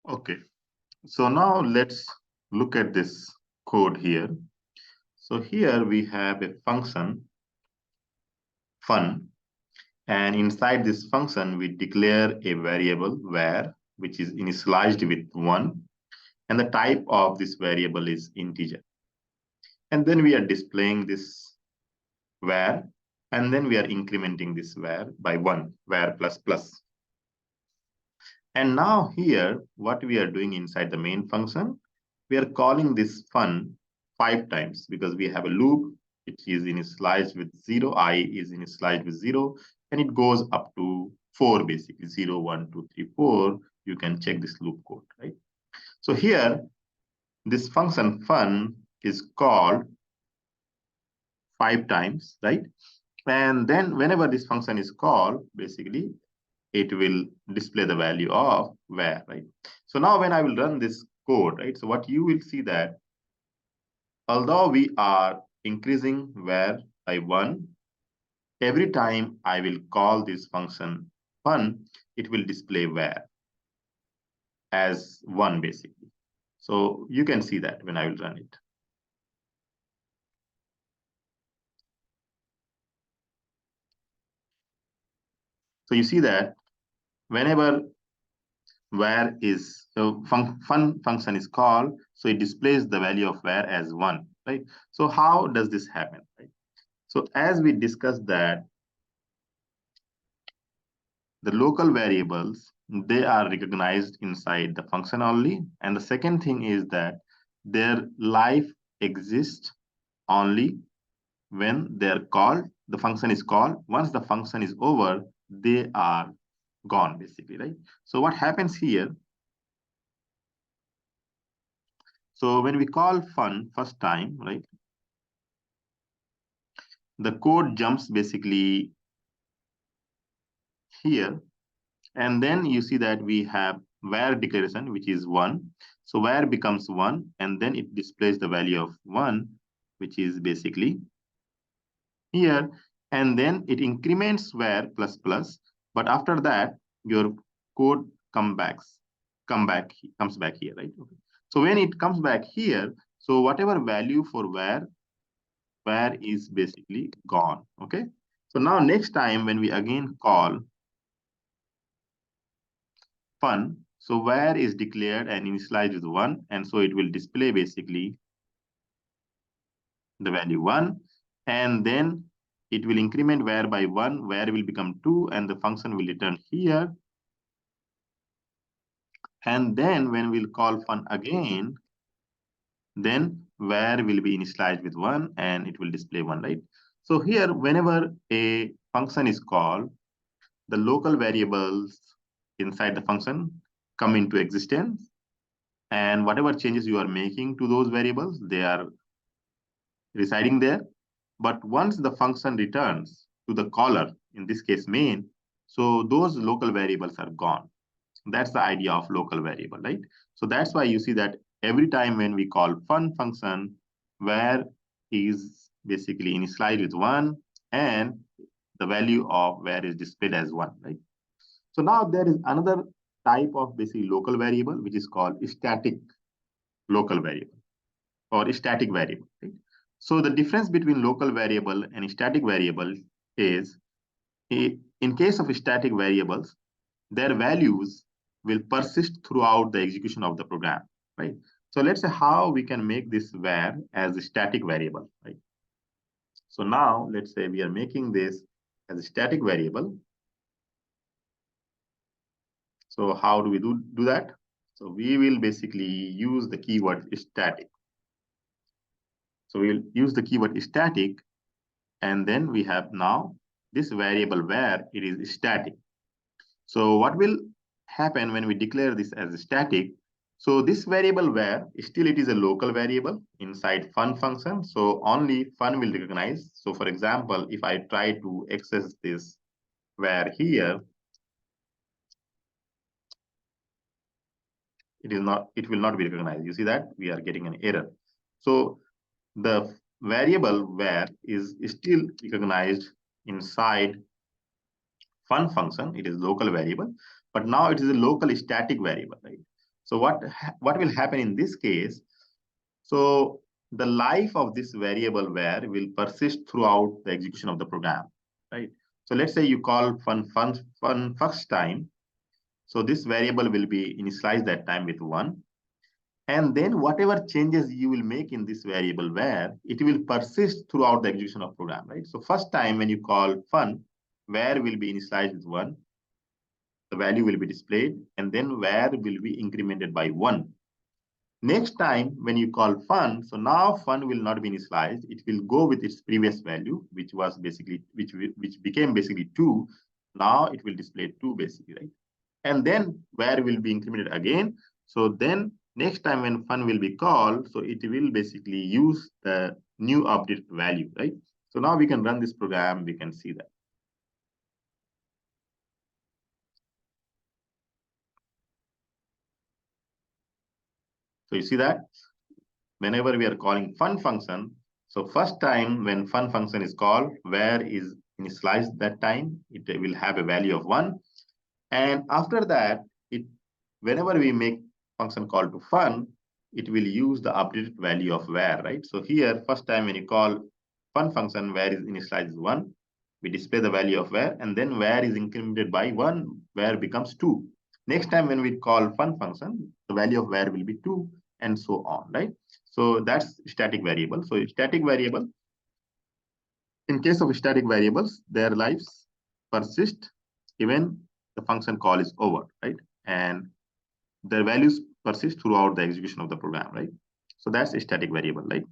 Okay, so now let's look at this code here. So here we have a function fun, and inside this function we declare a variable var, which is initialized with 1, and the type of this variable is integer. And then we are displaying this var, and then we are incrementing this var by 1, var plus plus. And now here, what we are doing inside the main function, we are calling this fun 5 times because we have a loop which is initialized with 0, I is initialized with 0, and it goes up to 4 basically, 0, 1, 2, 3, 4. You can check this loop code, right? So here, this function fun is called 5 times, right? And then whenever this function is called, basically, it will display the value of var, right? So now when I will run this code, right? So what you will see that although we are increasing var by 1, every time I will call this function fun, it will display var as 1 basically. So you can see that when I will run it. So you see that whenever var is fun function is called, so it displays the value of var as 1, right? So how does this happen, right? So as we discussed that the local variables, they are recognized inside the function only. And the second thing is that their life exists only when they're called, the function is called. Once the function is over, they are gone basically, right? So what happens here? So when we call fun first time, right? The code jumps basically here. And then you see that we have var declaration, which is 1. So var becomes 1, and then it displays the value of 1, which is basically here. And then it increments var plus plus. But after that, your code comes back here, right? Okay. So when it comes back here, so whatever value for var is basically gone. Okay. So now next time when we again call fun, so var is declared and initialized with 1, and so it will display basically the value 1, and then it will increment var by 1, var will become 2, and the function will return here. And then when we'll call fun again, then var will be initialized with 1, and it will display 1, right? So here, whenever a function is called, the local variables inside the function come into existence, and whatever changes you are making to those variables, they are residing there. But once the function returns to the caller, in this case main, so those local variables are gone. That's the idea of local variable, right? So that's why you see that every time when we call fun function, var is basically initialized with 1, and the value of var is displayed as 1, right? So now there is another type of basically local variable, which is called static local variable or static variable, right? So the difference between local variable and static variable is in case of static variables, their values will persist throughout the execution of the program, right? So let's say how we can make this var as a static variable, right? So now let's say we are making this as a static variable. So how do we do that? So we will basically use the keyword static. So we'll use the keyword static, and then we have now this variable var it is static. So what will happen when we declare this as static? So this variable var still it is a local variable inside fun function. So only fun will recognize. So for example, if I try to access this var here, it will not be recognized. You see that we are getting an error. So the variable var is still recognized inside fun function. It is local variable, but now it is a local static variable, right? So what will happen in this case? So the life of this variable var will persist throughout the execution of the program, right? So let's say you call fun first time. So this variable will be initialized that time with 1. And then whatever changes you will make in this variable var, it will persist throughout the execution of program, right? So first time when you call fun, var will be initialized with 1. The value will be displayed, and then var will be incremented by 1. Next time when you call fun, so now fun will not be initialized. It will go with its previous value, which was basically which became basically 2. Now it will display 2 basically, right? And then var will be incremented again. So then next time when fun will be called, so it will basically use the new updated value, right? So now we can run this program. We can see that. So you see that whenever we are calling fun function, so first time when fun function is called, var is initialized that time, it will have a value of 1. And after that, whenever we make function call to fun, it will use the updated value of var, right? So here, first time when you call fun function, var is initialized 1. We display the value of var, and then var is incremented by 1, var becomes 2. Next time when we call fun function, the value of var will be 2, and so on, right? So that's static variable. So static variable, in case of static variables, their lives persist even the function call is over, right? And their values persist throughout the execution of the program, right? So that's a static variable, right?